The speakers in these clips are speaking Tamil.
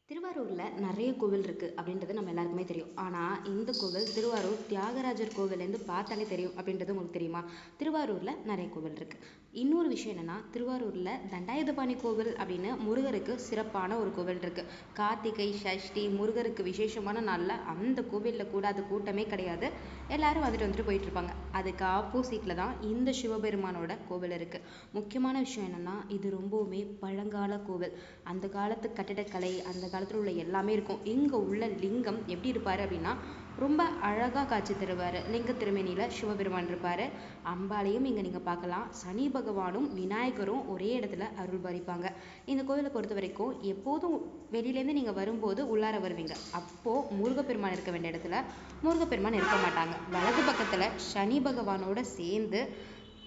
திருவாரூரில் நிறைய கோவில் இருக்குது அப்படின்றது நம்ம எல்லாருக்குமே தெரியும். ஆனால் இந்த கோவில் திருவாரூர் தியாகராஜர் கோவிலேருந்து பார்த்தாலே தெரியும் அப்படின்றது உங்களுக்கு தெரியுமா? திருவாரூரில் நிறைய கோவில் இருக்குது. இன்னொரு விஷயம் என்னென்னா, திருவாரூரில் தண்டாயுதபாணி கோவில் அப்படின்னு முருகருக்கு சிறப்பான ஒரு கோவில் இருக்குது. கார்த்திகை சஷ்டி முருகருக்கு விசேஷமான நாளில் அந்த கோவிலில் கூடாத கூட்டமே கிடையாது. எல்லாரும் வந்துட்டு போயிட்டுருப்பாங்க. அதுக்கு ஆப்போசிட்டில் தான் இந்த சிவபெருமானோட கோவில் இருக்குது. முக்கியமான விஷயம் என்னென்னா, இது ரொம்பவுமே பழங்கால கோவில். அந்த காலத்து கட்டிடக்கலை, அந்த காலத்தில் உள்ள எல்லாமே இருக்கும். இங்கே உள்ள லிங்கம் எப்படி இருப்பார் அப்படின்னா, ரொம்ப அழகாக காட்சி தருவார். லிங்க திருமேனியில் சிவபெருமான் இருப்பார். அம்பாலையும் இங்கே நீங்கள் பார்க்கலாம். சனி பகவானும் விநாயகரும் ஒரே இடத்துல அருள் பாலிப்பாங்க. இந்த கோவிலை பொறுத்த வரைக்கும் எப்போதும் வெளியிலேருந்து நீங்கள் வரும்போது உள்ளார வருவீங்க. அப்போது முருகப்பெருமான் இருக்க வேண்டிய இடத்துல முருகப்பெருமான் இருக்க மாட்டாங்க. வலது பக்கத்தில் சனி பகவானோட சேர்ந்து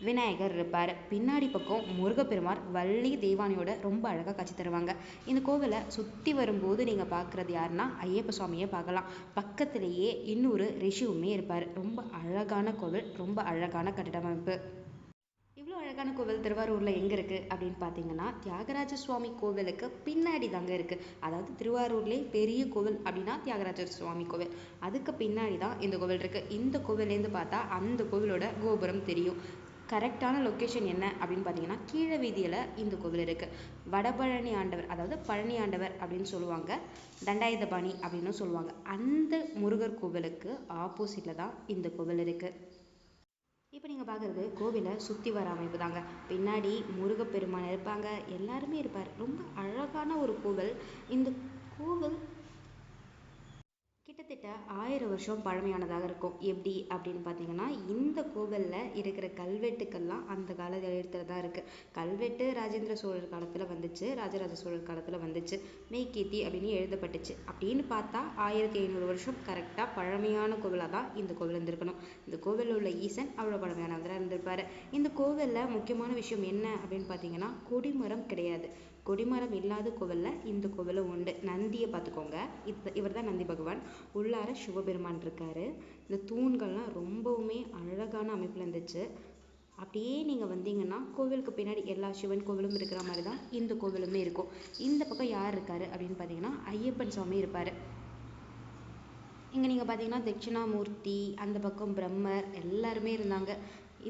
விநாயகர் இருப்பார். பின்னாடி பக்கம் முருகப்பெருமான் வள்ளி தெய்வானியோட ரொம்ப அழகாக காட்சி தருவாங்க. இந்த கோவிலை சுற்றி வரும்போது நீங்கள் பார்க்குறது யாருன்னா ஐயப்ப சுவாமியை பார்க்கலாம். பக்கத்திலேயே இன்னொரு ரிஷியுமே இருப்பார். ரொம்ப அழகான கோவில், ரொம்ப அழகான கட்டிடமைப்பு. இவ்வளோ அழகான கோவில் திருவாரூரில் எங்கே இருக்குது அப்படின்னு பார்த்தீங்கன்னா, தியாகராஜ சுவாமி கோவிலுக்கு பின்னாடி தாங்க இருக்குது. அதாவது திருவாரூர்லேயே பெரிய கோவில் அப்படின்னா தியாகராஜ சுவாமி கோவில். அதுக்கு பின்னாடி தான் இந்த கோவில் இருக்குது. இந்த கோவிலேருந்து பார்த்தா அந்த கோவிலோட கோபுரம் தெரியும். கரெக்டான லொக்கேஷன் என்ன அப்படின்னு பார்த்தீங்கன்னா, கீழ வீதியில் இந்த கோவில் இருக்குது. வடபழனி ஆண்டவர், அதாவது பழனி ஆண்டவர் அப்படின்னு சொல்லுவாங்க. தண்டாயுதபாணி அப்படின்னு சொல்லுவாங்க. அந்த முருகர் கோவிலுக்கு ஆப்போசிட்டில் தான் இந்த கோவில் இருக்குது. இப்போ நீங்கள் பார்க்குறது கோவிலை சுற்றி வர அமைப்பு தாங்க. பின்னாடி முருகப்பெருமான் இருப்பாங்க, எல்லாருமே இருப்பார். ரொம்ப அழகான ஒரு கோவில். இந்த கோவில் கிட்டத்தட்ட 1000 வருஷம் பழமையானதாக இருக்கும். எப்படி அப்படின்னு பார்த்தீங்கன்னா, இந்த கோவிலில் இருக்கிற கல்வெட்டுக்கள்லாம் அந்த காலத்தில் எடுத்துகிட்டு இருக்குது. கல்வெட்டு ராஜேந்திர சோழர் காலத்தில் வந்துச்சு, ராஜராஜ சோழர் காலத்தில் வந்துச்சு, மெய்கீர்த்தி அப்படின்னு எழுதப்பட்டுச்சு. அப்படின்னு பார்த்தா 1500 வருஷம் கரெக்டாக பழமையான கோவிலாக தான் இந்த கோவில் இருந்திருக்கணும். இந்த கோவிலில் உள்ள ஈசன் அவ்வளோ பழமையானவராக இருந்திருப்பார். இந்த கோவிலில் முக்கியமான விஷயம் என்ன அப்படின்னு பார்த்தீங்கன்னா, கொடிமரம் கிடையாது. கொடிமரம் இல்லாத கோவிலில் இந்த கோவிலும் உண்டு. நந்தியை பார்த்துக்கோங்க. இவர் தான் நந்தி பகவான். உள்ளார சிவபெருமான் இருக்காரு. இந்த தூண்கள்லாம் ரொம்பவுமே அழகான அமைப்பில் இருந்துச்சு. அப்படியே நீங்கள் வந்தீங்கன்னா கோவிலுக்கு பின்னாடி எல்லா சிவன் கோவிலும் இருக்கிற மாதிரி தான் இந்த கோவிலுமே இருக்கும். இந்த பக்கம் யார் இருக்காரு அப்படின்னு பார்த்தீங்கன்னா, ஐயப்பன் சுவாமி இருப்பார். இங்கே நீங்கள் பார்த்தீங்கன்னா தட்சிணாமூர்த்தி, அந்த பக்கம் பிரம்மர் எல்லாருமே இருந்தாங்க.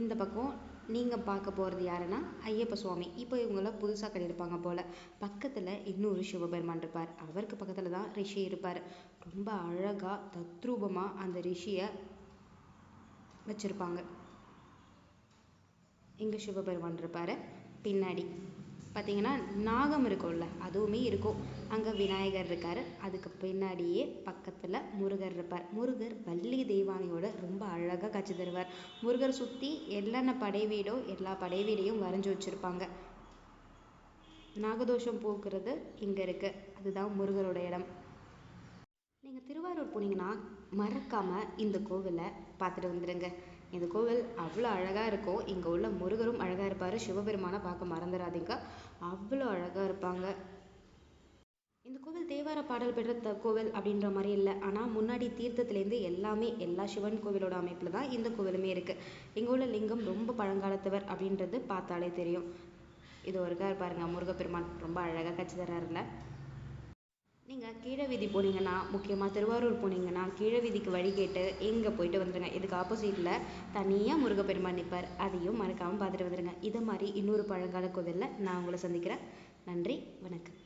இந்த பக்கம் நீங்கள் பார்க்க போகிறது யாருன்னா ஐயப்ப சுவாமி. இப்போ இவங்களாம் புதுசாக கட்டியிருப்பாங்க போல். பக்கத்தில் இன்னொரு சிவபெருமான் இருப்பார். அவருக்கு பக்கத்தில் தான் ரிஷி இருப்பார். ரொம்ப அழகாக தத்ரூபமாக அந்த ரிஷியை வச்சுருப்பாங்க. இங்கே சிவபெருமான் இருப்பார். பின்னாடி பார்த்தீங்கன்னா நாகம் இருக்கும்ல, அதுவுமே இருக்கும். அங்கே விநாயகர் இருக்கார். அதுக்கு பின்னாடியே பக்கத்தில் முருகர் இருப்பார். முருகர் வள்ளி தெய்வானியோட ரொம்ப அழகாக காட்சி தருவார். முருகர் சுற்றி என்னென்ன படை வீடோ எல்லா படை வீடையும் வரைஞ்சி வச்சுருப்பாங்க. நாகதோஷம் போக்குறது இங்கே இருக்குது. அதுதான் முருகரோட இடம். நீங்கள் திருவாரூர் போனீங்கன்னா மறக்காமல் இந்த கோவிலை பார்த்துட்டு வந்துடுங்க. இந்த கோவில் அவ்வளோ அழகாக இருக்கும். இங்கே உள்ள முருகரும் அழகாக இருப்பார். சிவபெருமானை பார்க்க மறந்துடாதீங்க, அவ்வளோ அழகாக இருப்பாங்க. இந்த கோவில் தேவார பாடல் பெற்ற கோவில் அப்படின்ற மாதிரி இல்லை. ஆனால் முன்னாடி தீர்த்தத்துலேருந்து எல்லாமே எல்லா சிவன் கோவிலோட அமைப்பில் தான் இந்த கோவிலுமே இருக்குது. இங்கே உள்ள லிங்கம் ரொம்ப பழங்காலத்தவர் அப்படின்றது பார்த்தாலே தெரியும். இது ஒருக்கா பாருங்க, முருகப்பெருமான் ரொம்ப அழகாக காட்சி தர்றாருல. நீங்கள் கீழ வீதி போனீங்கன்னா, முக்கியமாக திருவாரூர் போனீங்கன்னா கீழ வீதிக்கு வழி கேட்டு எங்கே போயிட்டு வந்துடுங்க. இதுக்கு ஆப்போசிட்டில் தனியாக முருகப்பெருமான் நிற்பார். அதையும் மறக்காமல் பார்த்துட்டு வந்துடுங்க. இதை மாதிரி இன்னொரு பழங்கால கோவிலில் நான் உங்களை சந்திக்கிறேன். நன்றி, வணக்கம்.